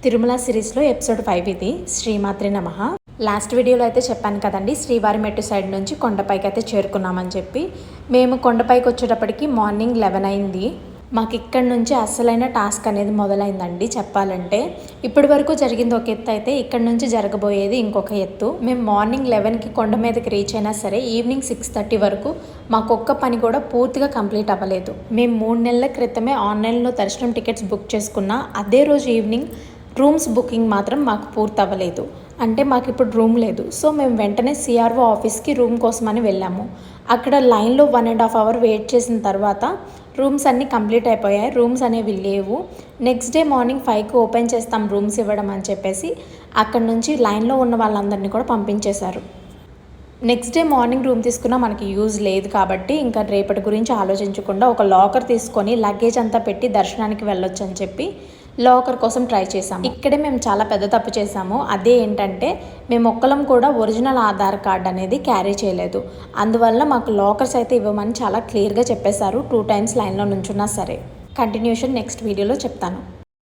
తిరుమల సిరీస్లో ఎపిసోడ్ 5 ఇది. శ్రీమాత్రే నమః. లాస్ట్ వీడియోలో అయితే చెప్పాను కదండి, శ్రీవారి మెట్టు సైడ్ నుంచి కొండపైకి అయితే చేరుకున్నామని చెప్పి. మేము కొండపైకి వచ్చేటప్పటికి మార్నింగ్ 11 అయింది. మాకు ఇక్కడ నుంచి అస్సలైన టాస్క్ అనేది మొదలైందండి చెప్పాలంటే. ఇప్పటి వరకు జరిగింది ఒక ఎత్తు అయితే ఇక్కడ నుంచి జరగబోయేది ఇంకొక ఎత్తు. మేము మార్నింగ్ 11కి కొండ మీదకి రీచ్ అయినా సరే ఈవినింగ్ 6:30 వరకు మాకు ఒక్క పని కూడా పూర్తిగా కంప్లీట్ అవ్వలేదు. మేము 3 నెలల క్రితమే ఆన్లైన్లో దర్శనం టికెట్స్ బుక్ చేసుకున్న అదే రోజు ఈవినింగ్ రూమ్స్ బుకింగ్ మాత్రం మాకు పూర్తి అవ్వలేదు. అంటే మాకు ఇప్పుడు రూమ్ లేదు. సో మేము వెంటనే సిఆర్ఓ ఆఫీస్కి రూమ్ కోసమని వెళ్ళాము. అక్కడ లైన్లో 1.5 అవర్ వెయిట్ చేసిన తర్వాత రూమ్స్ అన్నీ కంప్లీట్ అయిపోయాయి. రూమ్స్ అనేవి లేవు. నెక్స్ట్ డే మార్నింగ్ 5కి ఓపెన్ చేస్తాం రూమ్స్ ఇవ్వడం అని చెప్పేసి అక్కడ నుంచి లైన్లో ఉన్న వాళ్ళందరినీ కూడా పంపించేశారు. నెక్స్ట్ డే మార్నింగ్ రూమ్ తీసుకున్నా మనకి యూజ్ లేదు కాబట్టి ఇంకా రేపటి గురించి ఆలోచించకుండా ఒక లాకర్ తీసుకొని లగేజ్ అంతా పెట్టి దర్శనానికి వెళ్ళొచ్చు అని చెప్పి లాకర్ కోసం ట్రై చేసాము. ఇక్కడే మేము చాలా పెద్ద తప్పు చేసాము. అదే ఏంటంటే మేము ఒక్కలం కూడా ఒరిజినల్ ఆధార్ కార్డ్ అనేది క్యారీ చేయలేదు. అందువల్ల మాకు లాకర్స్ అయితే ఇవ్వమని చాలా క్లియర్గా చెప్పేశారు. 2 టైమ్స్ లైన్లో నుంచున్నా సరే. కంటిన్యూషన్ నెక్స్ట్ వీడియోలో చెప్తాను.